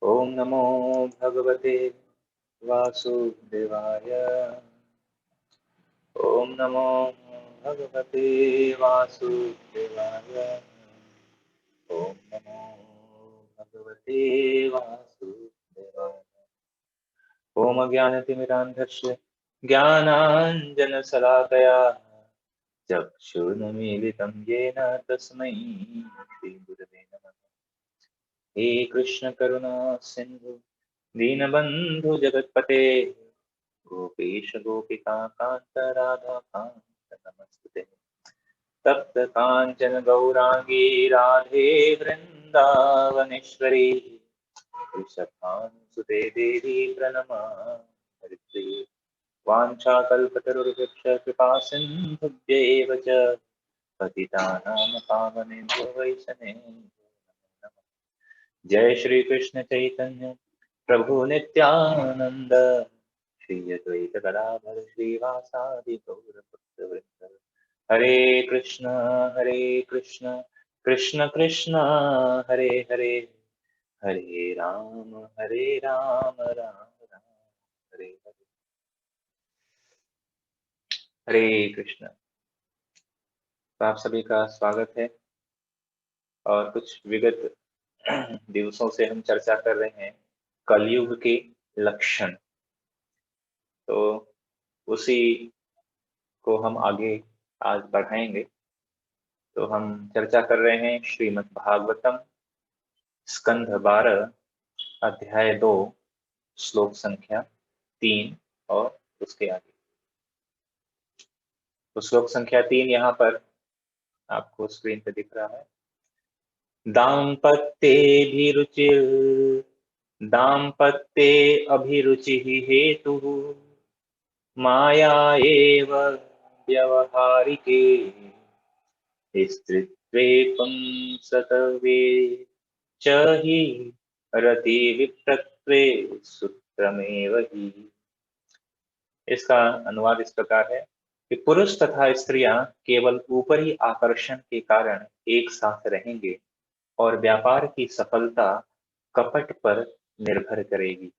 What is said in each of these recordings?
ओम नमो भगवते वासुदेवाय। ओम नमो भगवते वासुदेवाय। ओम नमो भगवते वासुदेवाय। ओम अज्ञानतिमिरान्धस्य ज्ञानाञ्जनशलाकया चक्षुर्मीलितं येन तस्मै श्रीगुरवे नमः। हे कृष्ण करुणा सिन्धु दीनबन्धु जगत्पते गोपेश गोपिका कान्त राधा कान्त नमस्ते। तप्त काञ्चन गौरांगी राधे वृन्दावनेश्वरी वृषभानुसुते देवी प्रणमामि। वाञ्छाकल्पतरुर्भृक्ष कृपा सिन्धुभ्यैव च पतितानां पावनेभ्यो वैष्णवेभ्यो। जय श्री कृष्ण चैतन्य प्रभु नित्यानंद श्री अद्वैत गदाधर श्रीवासादि गौरभक्तवृंद। हरे कृष्ण कृष्ण कृष्ण हरे हरे, हरे राम राम राम हरे हरे। हरे कृष्ण। तो आप सभी का स्वागत है। और कुछ विगत दिवसों से हम चर्चा कर रहे हैं कलयुग के लक्षण। तो उसी को हम आगे आज बढ़ाएंगे। तो हम चर्चा कर रहे हैं श्रीमद् भागवतम स्कंध 12 अध्याय 2 श्लोक संख्या 3 और उसके आगे। तो श्लोक संख्या 3 यहाँ पर आपको स्क्रीन पे दिख रहा है। दाम्पत्येऽभिरुचिर् दाम्पत्ये अभिरुचिः हेतुः माया एव व्यवहारिके स्त्रीत्वे पुंसत्वे च हि रतिविप्रत्वे सूत्रमेव हि। इसका अनुवाद इस प्रकार है कि पुरुष तथा स्त्रियां केवल ऊपरी आकर्षण के कारण एक साथ रहेंगे और व्यापार की सफलता कपट पर निर्भर करेगी।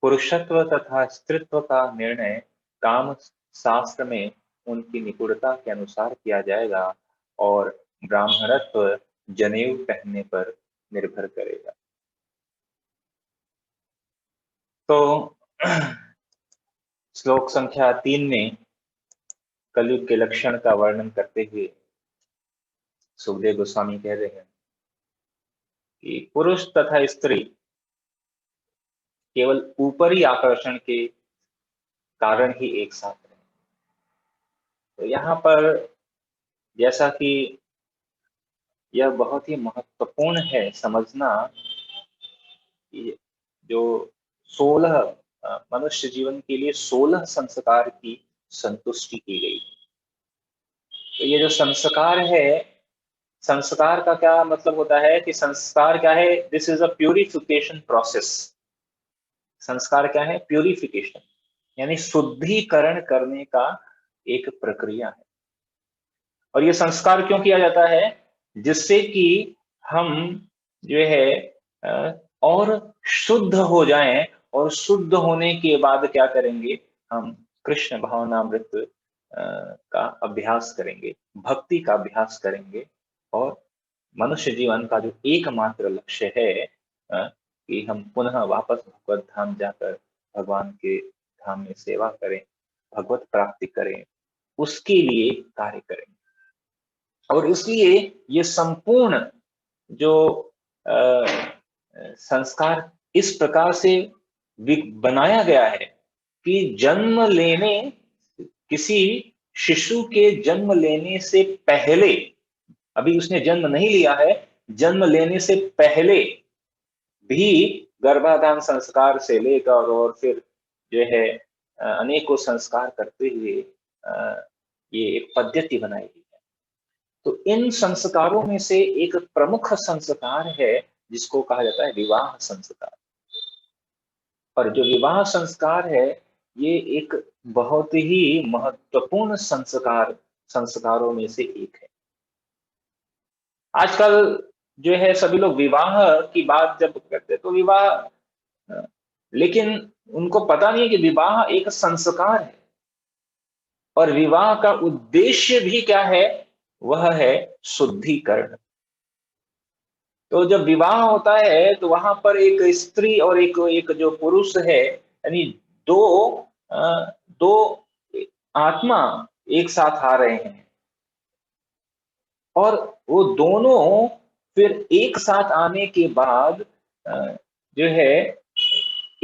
पुरुषत्व तथा स्त्रीत्व का निर्णय काम शास्त्र में उनकी निपुणता के अनुसार किया जाएगा और ब्राह्मणत्व जनेऊ पहनने पर निर्भर करेगा। तो श्लोक संख्या 3 में कलयुग के लक्षण का वर्णन करते हुए सुखदेव गोस्वामी कह रहे हैं कि पुरुष तथा स्त्री केवल ऊपरी आकर्षण के कारण ही एक साथ रहे। तो यहाँ पर जैसा कि यह बहुत ही महत्वपूर्ण है समझना कि जो 16 मनुष्य जीवन के लिए 16 संस्कार की संतुष्टि की गई। तो ये जो संस्कार है, संस्कार का क्या मतलब होता है कि संस्कार क्या है? This is a purification process. संस्कार क्या है? प्यूरिफिकेशन, यानी शुद्धिकरण करने का एक प्रक्रिया है। और ये संस्कार क्यों किया जाता है? जिससे कि हम जो है और शुद्ध हो जाएं, और शुद्ध होने के बाद क्या करेंगे? हम कृष्ण भावनामृत का अभ्यास करेंगे, भक्ति का अभ्यास करेंगे। और मनुष्य जीवन का जो एकमात्र लक्ष्य है कि हम पुनः वापस भगवत धाम जाकर भगवान के धाम में सेवा करें, भगवत प्राप्ति करें, उसके लिए कार्य करें। और इसलिए ये संपूर्ण जो संस्कार इस प्रकार से बनाया गया है कि जन्म लेने, किसी शिशु के जन्म लेने से पहले, अभी उसने जन्म नहीं लिया है, जन्म लेने से पहले भी गर्भाधान संस्कार से लेकर और फिर जो है अनेकों संस्कार करते हुए ये एक पद्धति बनाई गई है। तो इन संस्कारों में से एक प्रमुख संस्कार है जिसको कहा जाता है विवाह संस्कार। और जो विवाह संस्कार है ये एक बहुत ही महत्वपूर्ण संस्कारों में से एक है। आजकल जो है सभी लोग विवाह की बात जब करते हैं तो विवाह, लेकिन उनको पता नहीं है कि विवाह एक संस्कार है और विवाह का उद्देश्य भी क्या है, वह है शुद्धिकरण। तो जब विवाह होता है तो वहां पर एक स्त्री और एक एक जो पुरुष है, यानी दो दो आत्मा एक साथ आ रहे हैं और वो दोनों फिर एक साथ आने के बाद जो है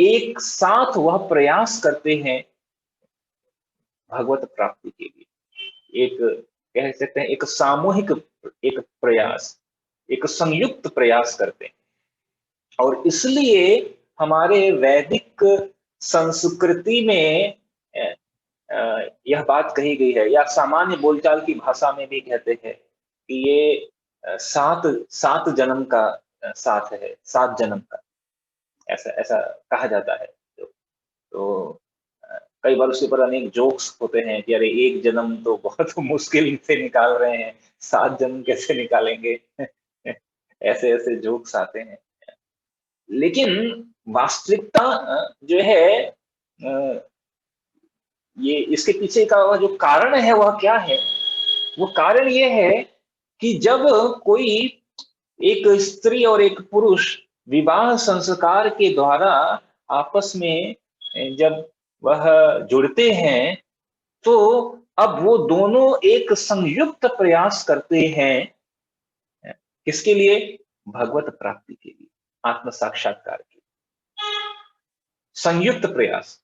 एक साथ वह प्रयास करते हैं भगवत प्राप्ति के लिए। एक कह सकते हैं एक सामूहिक एक प्रयास, एक संयुक्त प्रयास करते हैं। और इसलिए हमारे वैदिक संस्कृति में यह बात कही गई है, या सामान्य बोलचाल की भाषा में भी कहते हैं कि ये सात सात जन्म का साथ है, सात जन्म का, ऐसा ऐसा कहा जाता है। तो कई बार उसके ऊपर अनेक जोक्स होते हैं कि अरे एक जन्म तो बहुत मुश्किल से निकाल रहे हैं, सात जन्म कैसे निकालेंगे ऐसे ऐसे जोक्स आते हैं। लेकिन वास्तविकता जो है ये इसके पीछे का जो कारण है वह क्या है? वो कारण ये है कि जब कोई एक स्त्री और एक पुरुष विवाह संस्कार के द्वारा आपस में जब वह जुड़ते हैं तो अब वो दोनों एक संयुक्त प्रयास करते हैं। किसके लिए? भगवत प्राप्ति के लिए, आत्म साक्षात्कार के लिए। संयुक्त प्रयास।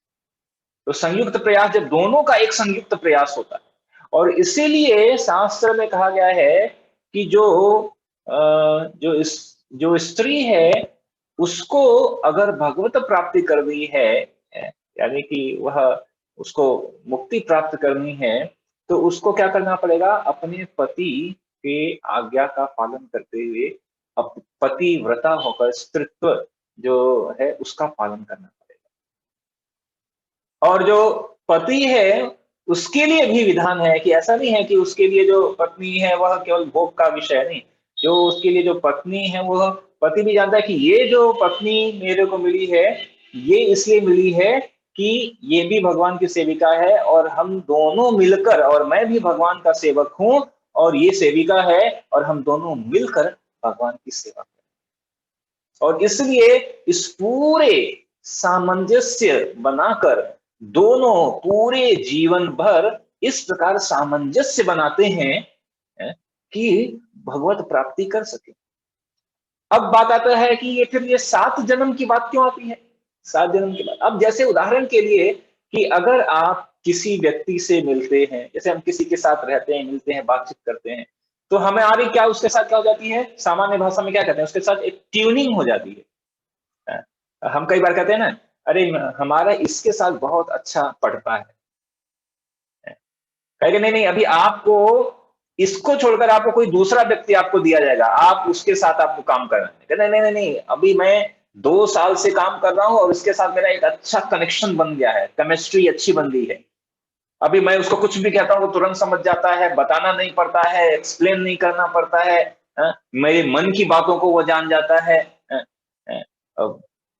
तो संयुक्त प्रयास जब दोनों का एक संयुक्त प्रयास होता है, और इसीलिए शास्त्र में कहा गया है कि जो स्त्री है उसको अगर भगवत प्राप्ति करनी है, यानी कि वह उसको मुक्ति प्राप्त करनी है, तो उसको क्या करना पड़ेगा? अपने पति के आज्ञा का पालन करते हुए पतिव्रता होकर स्त्रीत्व जो है उसका पालन करना पड़ेगा। और जो पति है उसके लिए भी विधान है कि ऐसा नहीं है कि उसके लिए जो पत्नी है वह केवल भोग का विषय नहीं, जो उसके लिए जो पत्नी है वह पति भी जानता है कि ये जो पत्नी मेरे को मिली है ये इसलिए मिली है कि ये भी भगवान की सेविका है और हम दोनों मिलकर, और मैं भी भगवान का सेवक हूं और ये सेविका है और हम दोनों मिलकर भगवान की सेवा करें। और इसलिए इस पूरे सामंजस्य बनाकर दोनों पूरे जीवन भर इस प्रकार सामंजस्य बनाते हैं कि भगवत प्राप्ति कर सके। अब बात आता है कि ये फिर ये सात जन्म की बात क्यों आती है? सात जन्म की बात, अब जैसे उदाहरण के लिए कि अगर आप किसी व्यक्ति से मिलते हैं, जैसे हम किसी के साथ रहते हैं, मिलते हैं, बातचीत करते हैं, तो हमारी क्या उसके साथ क्या हो जाती है? सामान्य भाषा में क्या कहते हैं? उसके साथ एक ट्यूनिंग हो जाती है। हम कई बार कहते हैं ना, अरे हमारा इसके साथ बहुत अच्छा पड़ता है। कहेंगे नहीं नहीं, अभी आपको इसको छोड़कर आपको कोई दूसरा व्यक्ति आपको दिया जाएगा, आप उसके साथ आपको काम करना है। कहते नहीं नहीं नहीं, अभी मैं 2 साल से काम कर रहा हूं और उसके साथ मेरा एक अच्छा कनेक्शन बन गया है, केमिस्ट्री अच्छी बन गई है। अभी मैं उसको कुछ भी कहता हूं वो तुरंत समझ जाता है, बताना नहीं पड़ता है, एक्सप्लेन नहीं करना पड़ता है, मेरे मन की बातों को वो जान जाता है।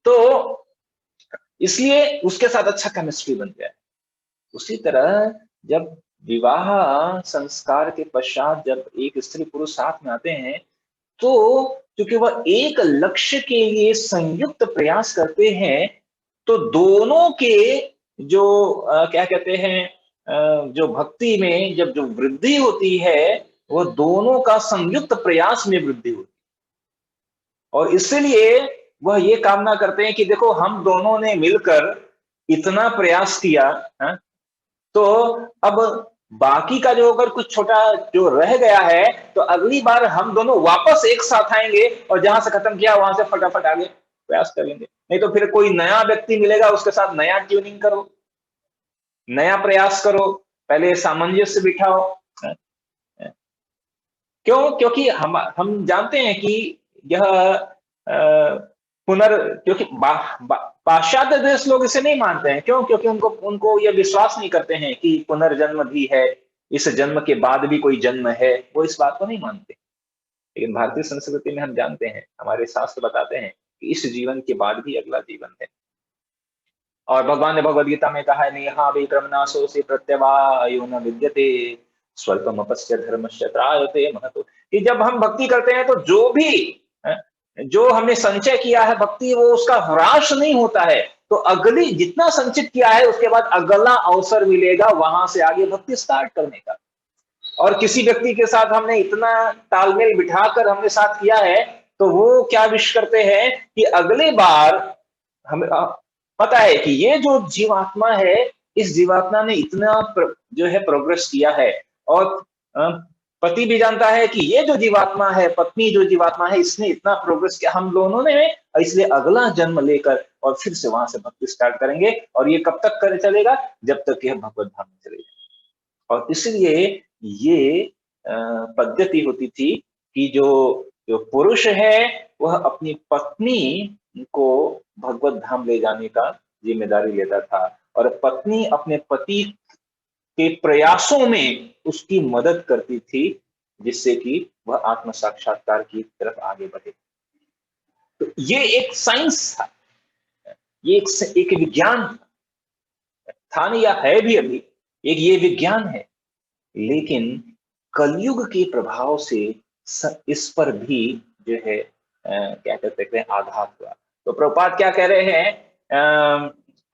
तो इसलिए उसके साथ अच्छा केमिस्ट्री बन गया है। उसी तरह जब विवाह संस्कार के पश्चात जब एक स्त्री पुरुष साथ में आते हैं तो क्योंकि वह एक लक्ष्य के लिए संयुक्त प्रयास करते हैं, तो दोनों के जो क्या कहते हैं जो भक्ति में जब जो वृद्धि होती है वह दोनों का संयुक्त प्रयास में वृद्धि होती है। और इसलिए वह ये कामना करते हैं कि देखो हम दोनों ने मिलकर इतना प्रयास किया, तो अब बाकी का जो अगर कुछ छोटा जो रह गया है तो अगली बार हम दोनों वापस एक साथ आएंगे और जहां से खत्म किया वहां से फटाफट आगे प्रयास करेंगे। नहीं तो फिर कोई नया व्यक्ति मिलेगा उसके साथ नया ट्यूनिंग करो, नया प्रयास करो, पहले सामंजस्य बिठाओ। क्यों? क्योंकि हम जानते हैं कि यह क्योंकि पाश्चात्य देश लोग इसे नहीं मानते हैं। क्यों? क्योंकि उनको उनको यह विश्वास नहीं करते हैं कि पुनर्जन्म भी है, इस जन्म के बाद भी कोई जन्म है, वो इस बात को नहीं मानते। लेकिन भारतीय संस्कृति में हम जानते हैं, हमारे शास्त्र बताते हैं कि इस जीवन के बाद भी अगला जीवन है। और भगवान ने भगवद गीता में कहा है, नेहा विक्रमनाशो से प्रत्यवायो न विद्यते स्वल्पमपस्य धर्मस्य त्रायते महतो। कि जब हम भक्ति करते हैं तो जो भी अ, जो हमने संचय किया है भक्ति, वो उसका ह्रास नहीं होता है। तो अगली जितना संचित किया है उसके बाद अगला अवसर मिलेगा वहां से आगे भक्ति स्टार्ट करने का। और किसी व्यक्ति के साथ हमने इतना तालमेल बिठाकर हमने साथ किया है, तो वो क्या विश करते हैं कि अगले बार हमें पता है कि ये जो जीवात्मा है, इस जीवात्मा ने इतना जो है प्रोग्रेस किया है। और अ, पति भी जानता है कि ये जो जीवात्मा है, पत्नी जो जीवात्मा है, इसने इतना प्रोग्रेस किया हम दोनों ने, इसलिए अगला जन्म लेकर और फिर से वहां से भक्ति स्टार्ट करेंगे। और ये कब तक करे चलेगा? जब तक यह भगवत धाम में चलेगा। और इसलिए ये पद्धति होती थी कि जो जो पुरुष है वह अपनी पत्नी को भगवत धाम ले जाने का जिम्मेदारी लेता था, और पत्नी अपने पति के प्रयासों में उसकी मदद करती थी, जिससे कि वह आत्म साक्षात्कार की तरफ आगे बढ़े। तो ये एक साइंस था, ये एक विज्ञान था नहीं, या है भी अभी, एक ये विज्ञान है। लेकिन कलयुग के प्रभाव से इस पर भी जो है क्या कहते हैं आघात हुआ। तो प्रभुपाद क्या कह रहे हैं,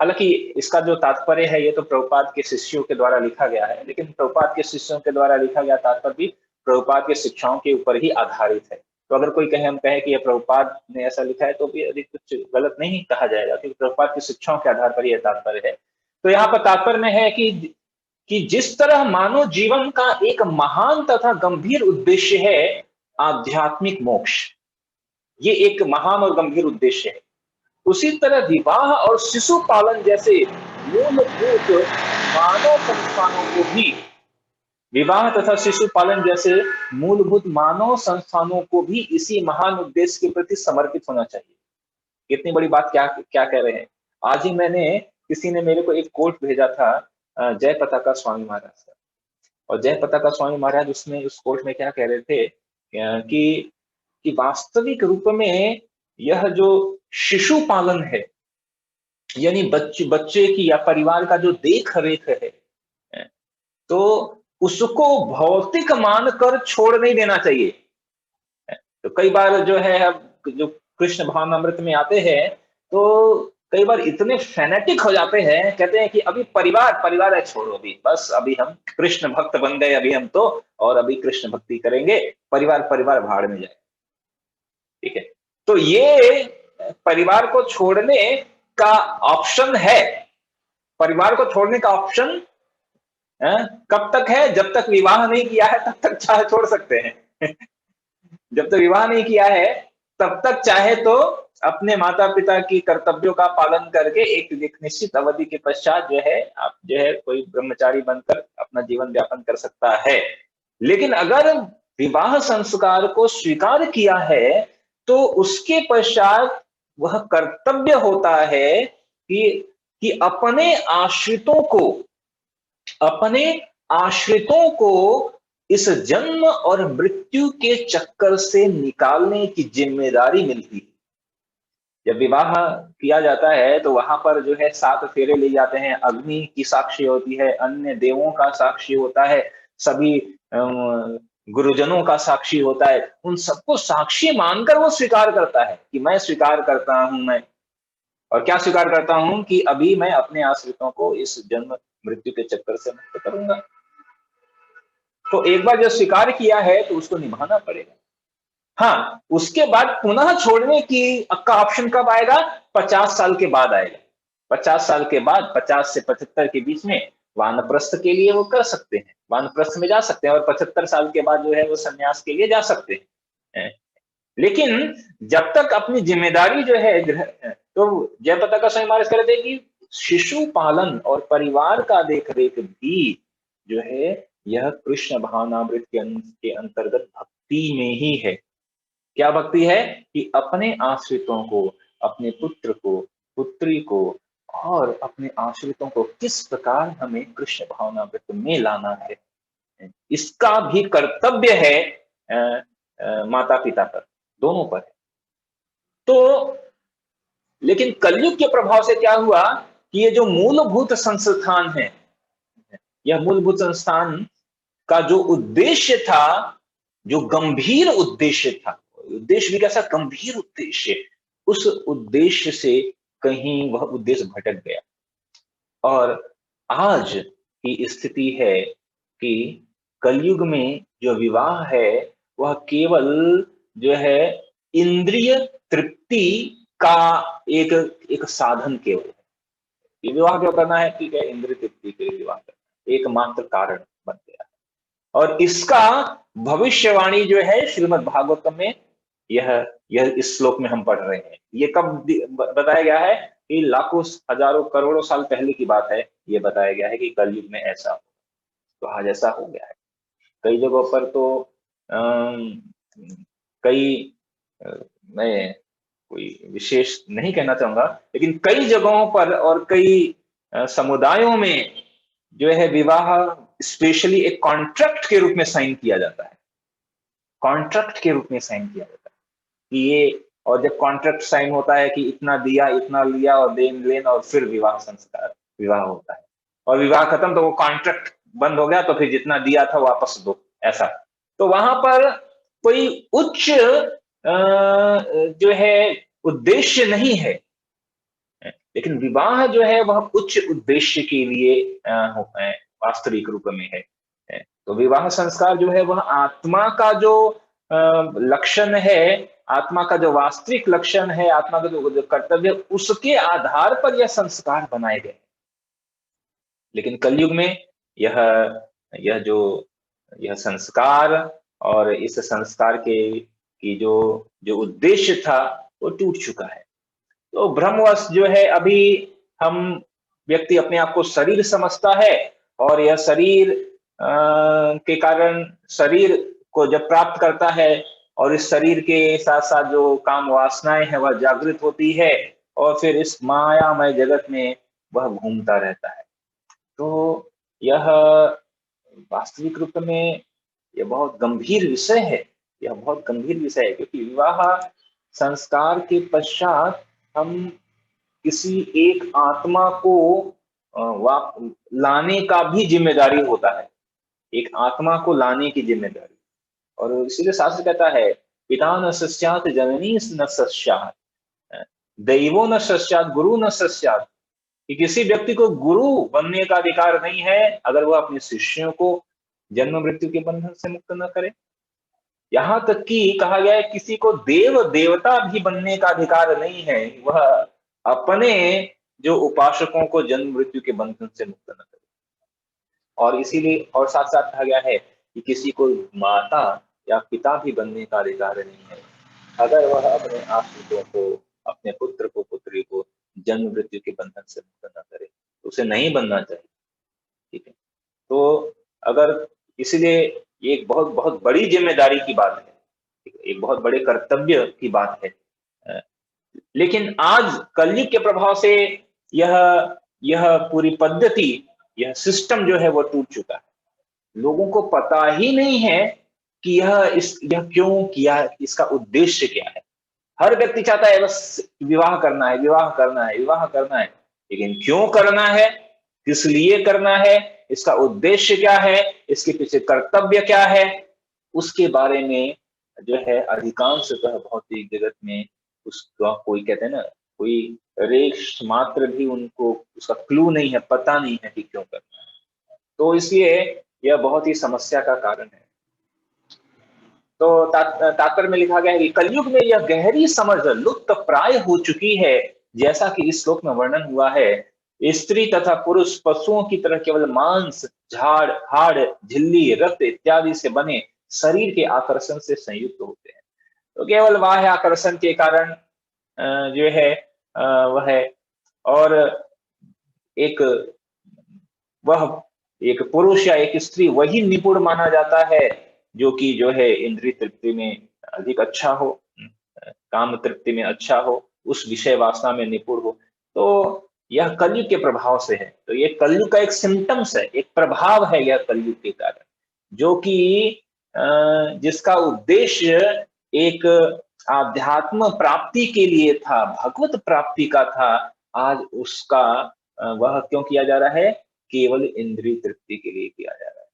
हालांकि इसका जो तात्पर्य है ये तो प्रभुपाद के शिष्यों के द्वारा लिखा गया है, लेकिन प्रभुपाद के शिष्यों के द्वारा लिखा गया तात्पर्य भी प्रभुपाद के शिक्षाओं के ऊपर ही आधारित है। तो अगर कोई कहे हम कहें कि यह प्रभुपाद ने ऐसा लिखा है तो भी अभी कुछ गलत नहीं कहा जाएगा, क्योंकि प्रभुपाद की शिक्षाओं के आधार पर यह तात्पर्य है। तो यहाँ पर तात्पर्य में है कि जिस तरह मानव जीवन का एक महान तथा गंभीर उद्देश्य है आध्यात्मिक मोक्ष, ये एक महान और गंभीर उद्देश्य है, उसी तरह विवाह और शिशु पालन जैसे मूलभूत मानव संस्थानों को भी विवाह तथा शिशु पालन जैसे मूलभूत मानव संस्थानों को भी इसी महान उद्देश्य के प्रति समर्पित होना चाहिए। कितनी बड़ी बात क्या क्या कह रहे हैं। आज ही मैंने किसी ने मेरे को एक कोट भेजा था जय पताका स्वामी महाराज का। और जय पताका स्वामी महाराज उसमें उस कोट में क्या कह रहे थे कि वास्तविक रूप में यह जो शिशु पालन है, यानी बच्चे की या परिवार का जो देख रेख है, तो उसको भौतिक मानकर छोड़ नहीं देना चाहिए। तो कई बार जो है जो कृष्ण भावनामृत में आते हैं तो कई बार इतने फैनेटिक हो जाते हैं, कहते हैं कि अभी परिवार है छोड़ो, अभी बस अभी हम कृष्ण भक्त बन गए अभी हम तो, और अभी कृष्ण भक्ति करेंगे, परिवार भाड़ में जाए। ठीक है, तो ये परिवार को छोड़ने का ऑप्शन है, परिवार को छोड़ने का ऑप्शन कब तक है? जब तक विवाह नहीं किया है तब तक चाहे छोड़ सकते हैं जब तक विवाह नहीं किया है तब तक चाहे तो अपने माता पिता की कर्तव्यों का पालन करके एक निश्चित अवधि के पश्चात जो है आप जो है कोई ब्रह्मचारी बनकर अपना जीवन व्यापन कर सकता है। लेकिन अगर विवाह संस्कार को स्वीकार किया है तो उसके पश्चात वह कर्तव्य होता है कि अपने आश्रितों को इस जन्म और मृत्यु के चक्कर से निकालने की जिम्मेदारी मिलती है। जब विवाह किया जाता है तो वहां पर जो है 7 फेरे ले जाते हैं, अग्नि की साक्षी होती है, अन्य देवों का साक्षी होता है, सभी गुरुजनों का साक्षी होता है, उन सबको साक्षी मानकर वो स्वीकार करता है कि मैं स्वीकार करता हूं, मैं और क्या स्वीकार करता हूं कि अभी मैं अपने आश्रितों को इस जन्म मृत्यु के चक्कर से मुक्त करूंगा। तो एक बार जो स्वीकार किया है तो उसको निभाना पड़ेगा। हाँ, उसके बाद पुनः छोड़ने की का ऑप्शन कब आएगा? 50 साल के बाद आएगा। 50 साल के बाद, 50 से 75 के बीच में वानप्रस्थ के लिए वो कर सकते हैं, वानप्रस्थ में जा सकते हैं, और 75 साल के बाद जो है वो संन्यास के लिए जा सकते हैं। लेकिन जब तक अपनी जिम्मेदारी जो है तो जय पताका स्वामी महाराज कह रहे थे कि शिशु पालन और परिवार का देख रेख भी जो है यह कृष्ण भावनामृत के अंतर्गत भक्ति में ही है। क्या भक्ति है? कि अपने आश्रितों को, अपने पुत्र को, पुत्री को और अपने आश्रितों को किस प्रकार हमें कृष्ण भावनामृत में लाना है, इसका भी कर्तव्य है माता पिता पर, दोनों पर है। तो लेकिन कलयुग के प्रभाव से क्या हुआ कि ये जो मूलभूत संस्थान है, यह मूलभूत संस्थान का जो उद्देश्य था, जो गंभीर उद्देश्य था, उद्देश्य भी कैसा गंभीर उद्देश्य, उस उद्देश्य से कहीं वह उद्देश्य भटक गया। और आज की स्थिति है कि कलयुग में जो विवाह है वह केवल जो है इंद्रिय तृप्ति का एक एक साधन केवल है। ये विवाह क्यों करना है, ठीक है, इंद्रिय तृप्ति के लिए विवाह करना एकमात्र कारण बन गया है। और इसका भविष्यवाणी जो है श्रीमद् भागवतम में यह इस श्लोक में हम पढ़ रहे हैं। ये कब बताया गया है कि लाखों हजारों करोड़ों साल पहले की बात है। ये बताया गया है कि कलयुग में ऐसा हो, तो आज ऐसा हो गया है। कई जगहों पर तो कई मैं कोई विशेष नहीं कहना चाहूंगा, लेकिन कई जगहों पर और कई समुदायों में जो है विवाह स्पेशली एक कॉन्ट्रैक्ट के रूप में साइन किया जाता है। कॉन्ट्रैक्ट के रूप में साइन किया जाता है कि ये, और जब कॉन्ट्रैक्ट साइन होता है कि इतना दिया इतना लिया और देन लेन, और फिर विवाह संस्कार विवाह होता है। और विवाह खत्म तो वो कॉन्ट्रैक्ट बंद हो गया, तो फिर जितना दिया था वापस दो, ऐसा। तो वहां पर कोई उच्च जो है उद्देश्य नहीं है, लेकिन विवाह जो है वह उच्च उद्देश्य के लिए वास्तविक रूप में है। तो विवाह संस्कार जो है वह आत्मा का जो लक्षण है, आत्मा का जो वास्तविक लक्षण है, आत्मा का जो कर्तव्य, उसके आधार पर यह संस्कार बनाए गए। लेकिन कलयुग में यह जो यह संस्कार और इस संस्कार के की जो उद्देश्य था वो टूट चुका है। तो भ्रमवश जो है अभी हम व्यक्ति अपने आप को शरीर समझता है, और यह शरीर के कारण शरीर को जब प्राप्त करता है, और इस शरीर के साथ साथ जो काम वासनाएं हैं वह जागृत होती है, और फिर इस मायामय जगत में वह घूमता रहता है। तो यह वास्तविक रूप में यह बहुत गंभीर विषय है। यह बहुत गंभीर विषय है, क्योंकि विवाह संस्कार के पश्चात हम किसी एक आत्मा को लाने का भी जिम्मेदारी होता है, एक आत्मा को लाने की जिम्मेदारी। और इसीलिए शास्त्र कहता है पिता न सस्यात जननी न सस्यात दैवो न सस्यात गुरु न सस्यात, कि किसी व्यक्ति को गुरु बनने का अधिकार नहीं है अगर वह अपने शिष्यों को जन्म मृत्यु के बंधन से मुक्त न करे। यहां तक कि कहा गया है किसी को देव देवता भी बनने का अधिकार नहीं है, वह अपने जो उपासकों को जन्म मृत्यु के बंधन से मुक्त न करे। और इसीलिए और साथ साथ कहा गया है कि किसी को माता या पिता भी बनने का अधिकार नहीं है अगर वह अपने आश्रितों को, अपने पुत्र को पुत्री को जन्म मृत्यु के बंधन से मुक्त न करे, तो उसे नहीं बनना चाहिए। ठीक है, तो अगर इसलिए ये एक बहुत बहुत बड़ी जिम्मेदारी की बात है, एक बहुत बड़े कर्तव्य की बात है। लेकिन आज कलयुग के प्रभाव से यह पूरी पद्धति, यह सिस्टम जो है वो टूट चुका है। लोगों को पता ही नहीं है कि यह क्यों किया, इसका उद्देश्य क्या है। हर व्यक्ति चाहता है बस विवाह करना है, विवाह करना है, विवाह करना है, लेकिन क्यों करना है, किस लिए करना है, इसका उद्देश्य क्या है, इसके पीछे कर्तव्य क्या है, उसके बारे में जो है अधिकांशतः भौतिक जगत में उसका कोई, कहते हैं ना, कोई रेश मात्र भी उनको उसका क्लू नहीं है, पता नहीं है कि क्यों करना है। तो इसलिए यह बहुत ही समस्या का कारण है। तो तात्पर्य में लिखा गया है कि कलयुग में यह गहरी समझ लुप्त प्राय हो चुकी है, जैसा कि इस श्लोक में वर्णन हुआ है। स्त्री तथा पुरुष पशुओं की तरह केवल मांस, झाड़, हाड़, झिल्ली, रक्त इत्यादि से बने शरीर के आकर्षण से संयुक्त होते हैं। तो केवल बाह्य आकर्षण के कारण जो है वह है, और एक वह एक पुरुष या एक स्त्री वही निपुण माना जाता है जो कि जो है इंद्रिय तृप्ति में अधिक अच्छा हो, काम तृप्ति में अच्छा हो, उस विषय वासना में निपुण हो। तो यह कलयुग के प्रभाव से है। तो ये कलयुग का एक सिम्टम्स है, एक प्रभाव है यह कलयुग के कारण, जो कि जिसका उद्देश्य एक आध्यात्म प्राप्ति के लिए था, भगवत प्राप्ति का था, आज उसका वह क्यों किया जा रहा है? केवल इंद्रिय तृप्ति के लिए किया जा रहा है।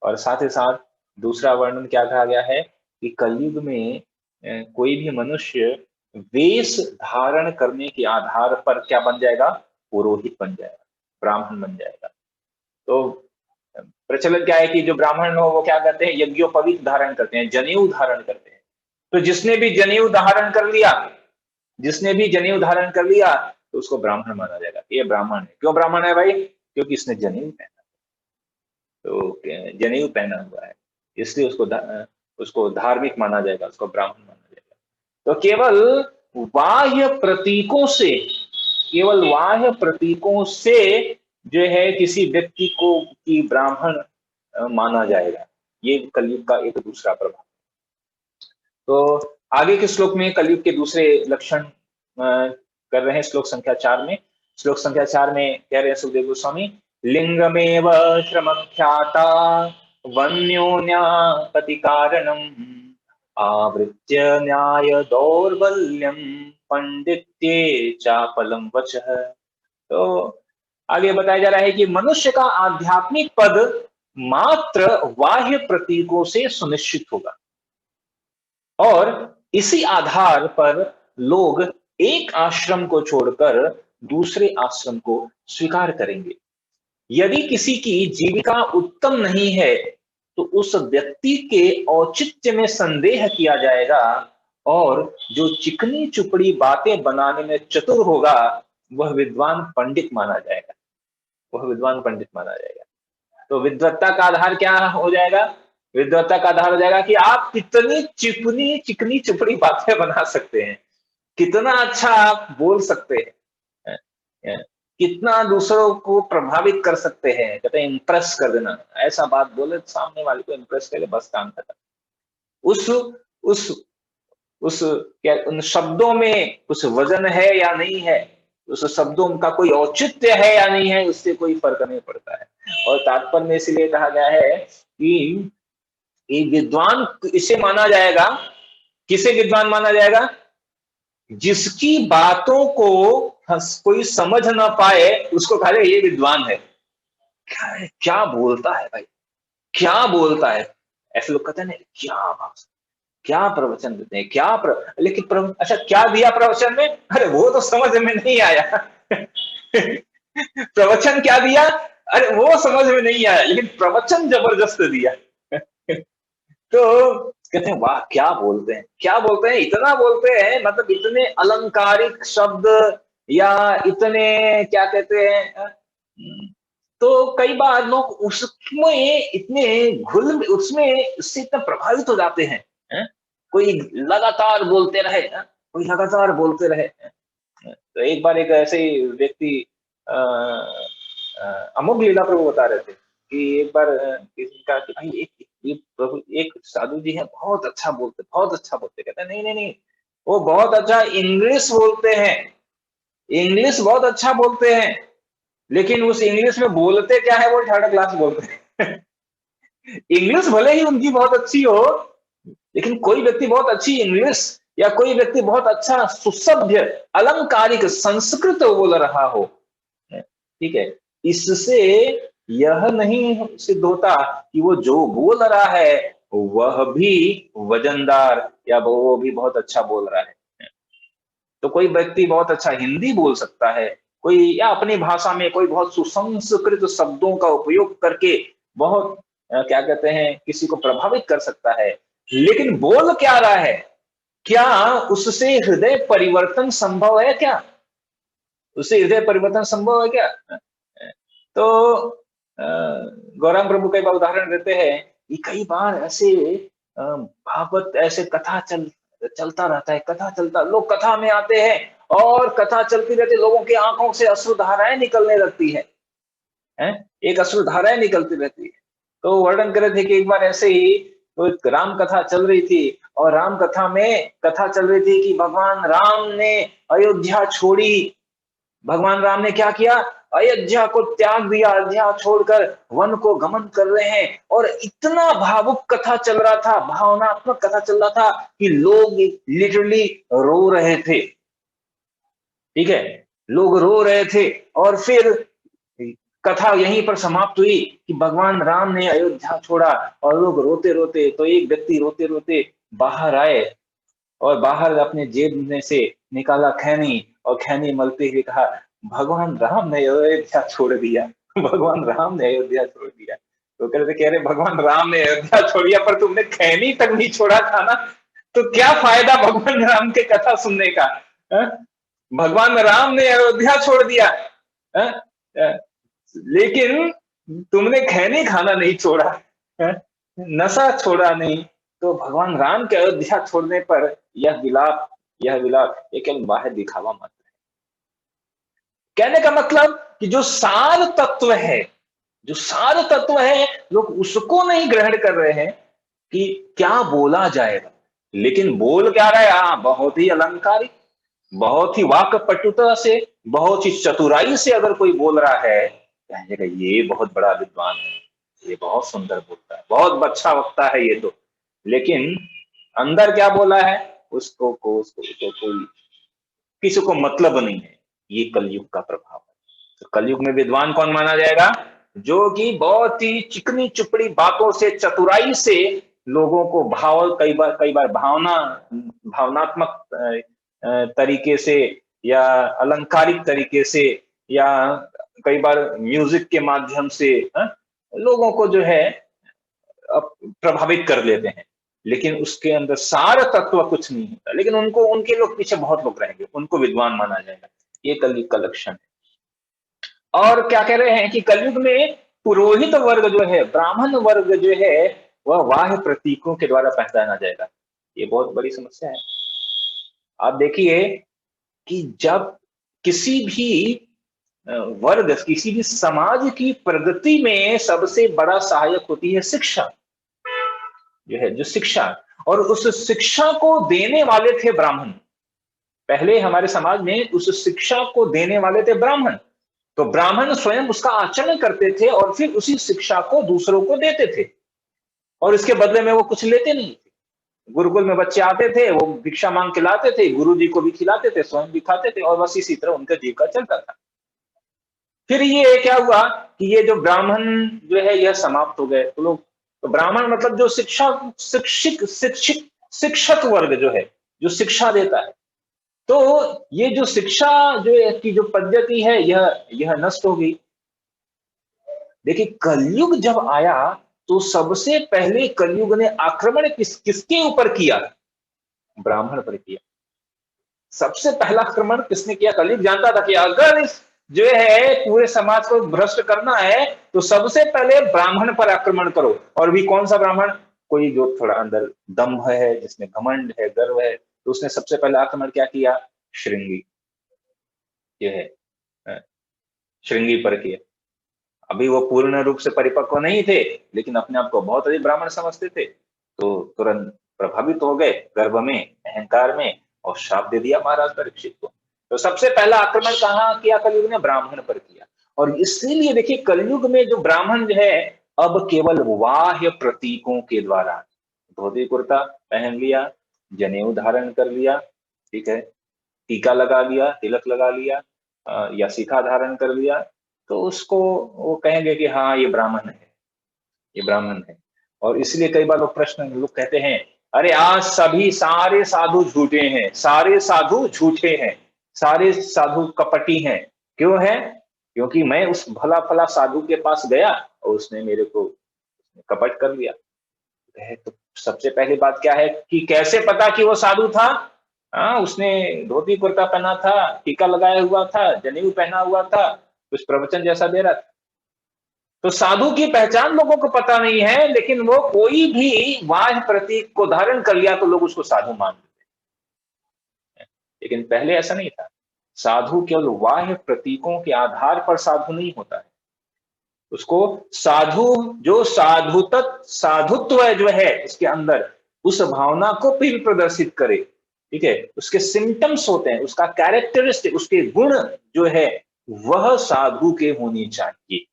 और साथ ही साथ दूसरा वर्णन क्या कहा गया है कि कलयुग में कोई भी मनुष्य वेश धारण करने के आधार पर क्या बन जाएगा? पुरोहित बन जाएगा, ब्राह्मण बन जाएगा। तो प्रचलन क्या है कि जो ब्राह्मण हो वो क्या करते हैं? यज्ञोपवीत धारण करते हैं, जनेऊ धारण करते हैं। तो जिसने भी जनेऊ धारण कर लिया, जिसने भी जनेऊ धारण कर लिया, तो उसको ब्राह्मण माना जाएगा। ये ब्राह्मण है। क्यों ब्राह्मण है भाई? क्योंकि इसने जनेऊ पहना, तो जनेऊ पहना हुआ है, इसलिए उसको धार्मिक माना जाएगा, उसको ब्राह्मण माना जाएगा। तो केवल बाह्य प्रतीकों से, केवल बाह्य प्रतीकों से जो है किसी व्यक्ति को की ब्राह्मण माना जाएगा। ये कलयुग का एक दूसरा प्रभाव। तो आगे के श्लोक में कलयुग के दूसरे लक्षण कर रहे हैं। श्लोक संख्या 4 में, श्लोक संख्या 4 में कह रहे हैं सुखदेव गोस्वामी, लिंगमेव श्रमख्याता वन्योन्यापति कारणम आवृत्य न्याय दौर्बल्यम पंडित्ये चापलम वचः। तो आगे बताया जा रहा है कि मनुष्य का आध्यात्मिक पद मात्र बाह्य प्रतीकों से सुनिश्चित होगा और इसी आधार पर लोग एक आश्रम को छोड़कर दूसरे आश्रम को स्वीकार करेंगे। यदि किसी की जीविका उत्तम नहीं है तो उस व्यक्ति के औचित्य में संदेह किया जाएगा और जो चिकनी चुपड़ी बातें बनाने में चतुर होगा वह विद्वान पंडित माना जाएगा, वह विद्वान पंडित माना जाएगा। तो विद्वत्ता का आधार क्या हो जाएगा? विद्वत्ता का आधार हो जाएगा कि आप कितनी चिकनी चुपड़ी बातें बना सकते हैं, कितना अच्छा आप बोल सकते हैं, कितना दूसरों को प्रभावित कर सकते हैं। कहते हैं इंप्रेस कर देना, ऐसा बात बोले सामने वाले को इंप्रेस करे, बस काम खत्म। उस क्या उन शब्दों में कुछ वजन है या नहीं है, उस शब्दों का कोई औचित्य है या नहीं है, उससे कोई फर्क नहीं पड़ता है। और तात्पर्य में इसलिए कहा गया है कि विद्वान इसे माना जाएगा, किसे विद्वान माना जाएगा? जिसकी बातों को कोई समझ ना पाए उसको कहा जाए ये विद्वान है। क्या बोलता है भाई, क्या बोलता है, ऐसे लोग कहते हैं क्या बात, क्या प्रवचन देते हैं, लेकिन अच्छा क्या दिया प्रवचन में? अरे वो तो समझ में नहीं आया प्रवचन क्या दिया? अरे वो समझ में नहीं आया, लेकिन प्रवचन जबरदस्त दिया तो कहते हैं वाह क्या बोलते हैं, क्या बोलते हैं, इतना बोलते हैं, मतलब इतने अलंकारिक शब्द या इतने क्या कहते हैं। तो कई बार लोग उसमें इतने उसमें उससे इतना प्रभावित हो जाते हैं, कोई लगातार बोलते रहे, कोई लगातार बोलते रहे। तो एक बार एक ऐसे व्यक्ति अमोघ लीला प्रभु बता रहे थे कि एक बार किसी का कि भाई एक प्रभु एक साधु जी है, बहुत अच्छा बोलते, बहुत अच्छा बोलते। कहते हैं नहीं नहीं नहीं, वो बहुत अच्छा इंग्लिश बोलते हैं, इंग्लिश बहुत अच्छा बोलते हैं, लेकिन उस इंग्लिश में बोलते क्या है वो थर्ड क्लास बोलते हैं इंग्लिश भले ही उनकी बहुत अच्छी हो, लेकिन कोई व्यक्ति बहुत अच्छी इंग्लिश या कोई व्यक्ति बहुत अच्छा सुसभ्य अलंकारिक संस्कृत बोल रहा हो, ठीक है, इससे यह नहीं सिद्ध होता कि वो जो बोल रहा है वह भी वजनदार या वो भी बहुत अच्छा बोल रहा है। तो कोई व्यक्ति बहुत अच्छा हिंदी बोल सकता है, कोई या अपनी भाषा में कोई बहुत सुसंस्कृत शब्दों का उपयोग करके बहुत क्या कहते हैं किसी को प्रभावित कर सकता है, लेकिन बोल क्या रहा है, क्या उससे हृदय परिवर्तन संभव है? क्या उससे हृदय परिवर्तन संभव है क्या? तो गौरांग प्रभु कई बार उदाहरण देते हैं कि कई बार ऐसे भागवत ऐसे कथा चलता रहता है, कथा चलता, लोग कथा में आते हैं और कथा चलती रहती, लोगों की आंखों से अश्रुधाराएं निकलने लगती है, एक अश्रुधाराएं निकलती रहती है। तो वर्णन कर रहे थे कि एक बार ऐसे ही तो राम कथा चल रही थी और राम कथा में कथा चल रही थी कि भगवान राम ने अयोध्या छोड़ी, भगवान राम ने क्या किया? अयोध्या को त्याग दिया, अयोध्या छोड़कर वन को गमन कर रहे हैं। और इतना भावुक कथा चल रहा था, भावनात्मक कथा चल रहा था कि लोग लिटरली रो रहे थे। ठीक है, लोग रो रहे थे। और फिर कथा यहीं पर समाप्त हुई कि भगवान राम ने अयोध्या छोड़ा और लोग रोते रोते, तो एक व्यक्ति रोते रोते बाहर आए और बाहर अपने जेब में से निकाला खैनी और खैनी मलते हुए कहा, भगवान राम ने अयोध्या छोड़ दिया, भगवान राम ने अयोध्या छोड़ दिया। तो कह रहे भगवान राम ने अयोध्या छोड़ दिया, पर तुमने खैनी तक नहीं छोड़ा था ना, तो क्या फायदा भगवान राम के कथा सुनने का? भगवान राम ने अयोध्या छोड़ दिया, लेकिन तुमने खैनी खाना नहीं छोड़ा, नशा छोड़ा नहीं। तो भगवान राम के अयोध्या छोड़ने पर यह विलाप एक बाहर दिखावा मात्र है। कहने का मतलब कि जो सार तत्व है, लोग उसको नहीं ग्रहण कर रहे हैं कि क्या बोला जाएगा, लेकिन बोल क्या रहा है? बहुत ही अलंकारिक, बहुत ही वाक् पटुता से, बहुत ही चतुराई से अगर कोई बोल रहा है, कहेगा ये बहुत बड़ा विद्वान है, ये बहुत सुंदर बोलता है, बहुत अच्छा वक्ता है ये तो। लेकिन अंदर क्या बोला है उसको कोई किसी को मतलब नहीं है। ये कलयुग का प्रभाव है। तो कलयुग में विद्वान कौन माना जाएगा? जो कि बहुत ही चिकनी चुपड़ी बातों से, चतुराई से लोगों को कई बार भावनात्मक तरीके से या अलंकारिक तरीके से या कई बार म्यूजिक के माध्यम से लोगों को जो है प्रभावित कर लेते हैं, लेकिन उसके अंदर सार तत्व कुछ नहीं होता। लेकिन उनके लोग पीछे बहुत लोग रहेंगे, उनको विद्वान माना जाएगा। ये कलयुग का लक्षण है। और क्या कह रहे हैं कि कलयुग में पुरोहित वर्ग जो है, ब्राह्मण वर्ग जो है, वह बाह्य प्रतीकों के द्वारा पहचाना जाएगा। ये बहुत बड़ी समस्या है। आप देखिए कि जब किसी भी वर्ग, किसी भी समाज की प्रगति में सबसे बड़ा सहायक होती है शिक्षा, जो शिक्षा, और उस शिक्षा को देने वाले थे ब्राह्मण। पहले हमारे समाज में उस शिक्षा को देने वाले थे ब्राह्मण। तो ब्राह्मण स्वयं उसका आचरण करते थे और फिर उसी शिक्षा को दूसरों को देते थे, और इसके बदले में वो कुछ लेते नहीं थे। गुरुकुल में बच्चे आते थे, वो भिक्षा मांग के लाते थे, गुरु जी को भी खिलाते थे, स्वयं भी खाते थे, और बस इसी तरह उनका जीविका चलता था। फिर ये क्या हुआ कि ये जो ब्राह्मण जो है यह समाप्त हो गए। तो ब्राह्मण मतलब जो शिक्षक वर्ग जो है, जो शिक्षा देता है। तो ये जो शिक्षा की जो पद्धति है, यह नष्ट हो गई। देखिए कलयुग जब आया तो सबसे पहले कलयुग ने आक्रमण किसके ऊपर किया? ब्राह्मण पर किया। सबसे पहला आक्रमण किसने किया? कलयुग जानता था कि अगर इस जो है पूरे समाज को भ्रष्ट करना है तो सबसे पहले ब्राह्मण पर आक्रमण करो। और भी कौन सा ब्राह्मण? कोई जो थोड़ा अंदर दम्भ है, जिसमें घमंड है, गर्व है, तो उसने सबसे पहले आक्रमण क्या किया? श्रृंगी, ये है श्रृंगी पर किया। अभी वो पूर्ण रूप से परिपक्व नहीं थे, लेकिन अपने आप को बहुत अधिक ब्राह्मण समझते थे, तो तुरंत प्रभावित हो गए गर्व में, अहंकार में, और श्राप दे दिया महाराज परीक्षित को। तो सबसे पहला आक्रमण कहाँ किया? कलयुग ने ब्राह्मण पर किया। और इसीलिए देखिए कलयुग में जो ब्राह्मण जो है अब केवल बाह्य प्रतीकों के द्वारा, धोती कुर्ता पहन लिया, जनेऊ धारण कर लिया, ठीक है, टीका लगा लिया, तिलक लगा लिया, या शिखा धारण कर लिया, तो उसको वो कहेंगे कि हाँ ये ब्राह्मण है, ये ब्राह्मण है। और इसलिए कई बार लोग कहते हैं, अरे आज सारे साधु झूठे हैं, सारे साधु झूठे हैं, सारे साधु कपटी हैं। क्यों है? क्योंकि मैं उस भला फला साधु के पास गया और उसने मेरे को कपट कर लिया। तो सबसे पहली बात क्या है कि कैसे पता कि वो साधु था? उसने धोती कुर्ता पहना था, टीका लगाया हुआ था, जनेऊ पहना हुआ था, कुछ प्रवचन जैसा दे रहा था। तो साधु की पहचान लोगों को पता नहीं है, लेकिन वो कोई भी बाह्य प्रतीक को धारण कर लिया तो लोग उसको साधु मान लेते हैं। लेकिन पहले ऐसा नहीं था। साधु केवल बाह्य प्रतीकों के आधार पर साधु नहीं होता है। उसको जो साधुत्व जो है इसके अंदर, उस भावना को भी प्रदर्शित करे, ठीक है, उसके सिम्टम्स होते हैं, उसका कैरेक्टरिस्टिक, उसके गुण जो है वह साधु के होनी चाहिए,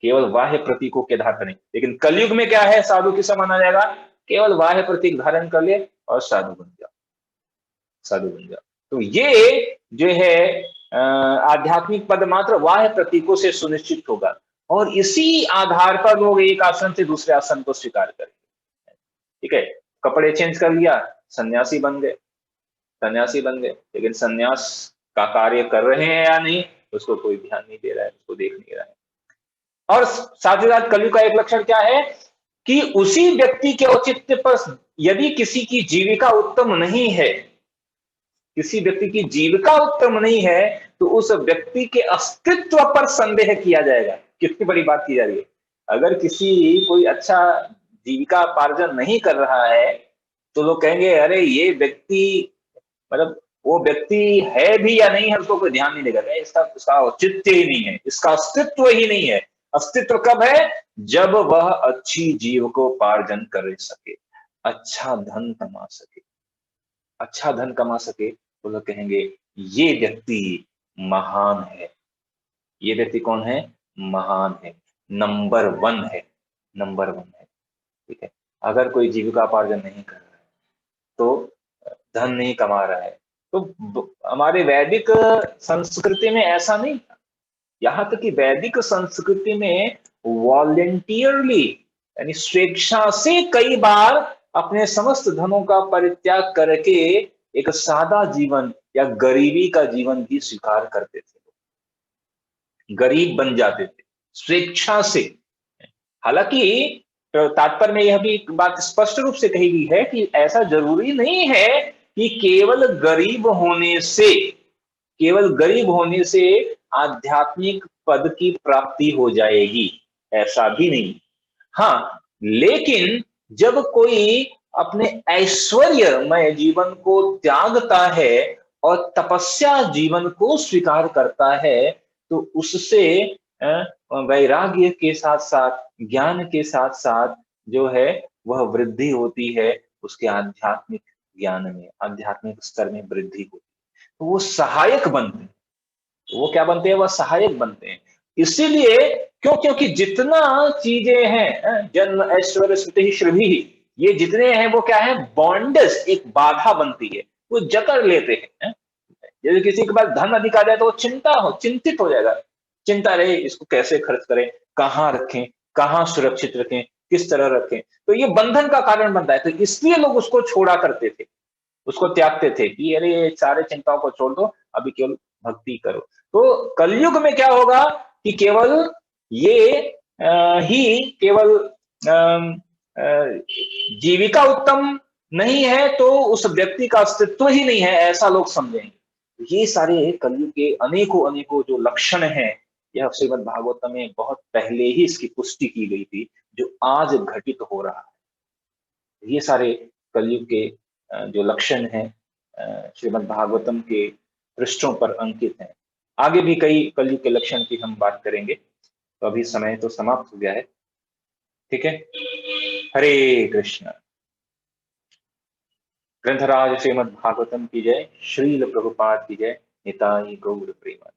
केवल बाह्य प्रतीकों के आधार पर नहीं। लेकिन कलयुग में क्या है, साधु किसका माना जाएगा, केवल बाह्य प्रतीक धारण कर ले और साधु बन जाओ, साधु बन जाओ। तो ये जो है आध्यात्मिक पद मात्र बाह्य प्रतीकों से सुनिश्चित होगा, और इसी आधार पर लोग एक आसन से दूसरे आसन को स्वीकार करेंगे। ठीक है, कपड़े चेंज कर लिया, सन्यासी बन गए, सन्यासी बन गए, लेकिन सन्यास का कार्य कर रहे हैं या नहीं, उसको कोई ध्यान नहीं दे रहा है, उसको देख नहीं रहा है। और साथ ही साथ कलयुग का एक लक्षण क्या है कि उसी व्यक्ति के औचित्य पर यदि किसी की जीविका उत्तम नहीं है, किसी व्यक्ति की जीविका उत्तम नहीं है, तो उस व्यक्ति के अस्तित्व पर संदेह किया जाएगा। कितनी बड़ी बात की जा रही है। अगर किसी कोई अच्छा जीविका पार्जन नहीं कर रहा है, तो लोग कहेंगे अरे ये व्यक्ति, मतलब वो व्यक्ति है भी या नहीं है उसको कोई ध्यान नहीं देगा, इसका उसका औचित्य ही नहीं है, इसका अस्तित्व ही नहीं है। अस्तित्व कब है, जब वह अच्छी जीविकोपार्जन कर सके, अच्छा धन कमा सके, अच्छा धन कमा सके, तो लोग कहेंगे ये व्यक्ति महान है, ये व्यक्ति कौन है, महान है, नंबर वन है, नंबर वन है। ठीक है, अगर कोई जीविकापार्जन नहीं कर रहा है, तो धन नहीं कमा रहा है, तो हमारे वैदिक संस्कृति में ऐसा नहीं था। यहां तक कि वैदिक संस्कृति में वॉलेंटियरली, यानी स्वेच्छा से कई बार अपने समस्त धनों का परित्याग करके एक सादा जीवन या गरीबी का जीवन भी स्वीकार करते थे, गरीब बन जाते थे स्वेच्छा से। हालांकि तात्पर्य में यह भी एक बात स्पष्ट रूप से कही गई है कि ऐसा जरूरी नहीं है कि केवल गरीब होने से, केवल गरीब होने से आध्यात्मिक पद की प्राप्ति हो जाएगी, ऐसा भी नहीं। हाँ, लेकिन जब कोई अपने ऐश्वर्यमय जीवन को त्यागता है और तपस्या जीवन को स्वीकार करता है, तो उससे वैराग्य के साथ साथ, ज्ञान के साथ साथ जो है वह वृद्धि होती है, उसके आध्यात्मिक ज्ञान में, आध्यात्मिक स्तर में वृद्धि होती है। तो वो सहायक बनते हैं, वो क्या बनते हैं, वह सहायक बनते हैं। इसीलिए क्यों, क्योंकि जितना चीजें हैं, जन्म ऐश्वर्य स्मृति श्रीभिः, ये जितने हैं वो क्या है, बॉन्डेज, एक बाधा बनती है, वो जकड़ लेते हैं। यदि किसी के पास धन अधिक आ जाए तो वो चिंतित हो जाएगा, चिंता रहे इसको कैसे खर्च करें, कहाँ रखें, कहाँ सुरक्षित रखें, किस तरह रखें, तो ये बंधन का कारण बनता है। तो इसलिए लोग उसको छोड़ा करते थे, उसको त्यागते थे कि अरे ये सारे चिंताओं को छोड़ दो, अभी केवल भक्ति करो। तो कलयुग में क्या होगा कि केवल ये ही केवल अम, अ, जीविका उत्तम नहीं है तो उस व्यक्ति का अस्तित्व ही नहीं है, ऐसा लोग समझेंगे। ये सारे कलयुग के अनेकों अनेकों जो लक्षण हैं, यह श्रीमद् भागवतम में बहुत पहले ही इसकी पुष्टि की गई थी, जो आज घटित हो रहा है। ये सारे कलयुग के जो लक्षण हैं श्रीमद् भागवतम के पृष्ठों पर अंकित हैं। आगे भी कई कलयुग के लक्षण की हम बात करेंगे, तो अभी समय तो समाप्त हो गया है। ठीक है, हरे कृष्ण। ग्रंथराज श्रीमद् भागवतम की जय, श्रील प्रभुपाद की जय, निताई गौर प्रेम।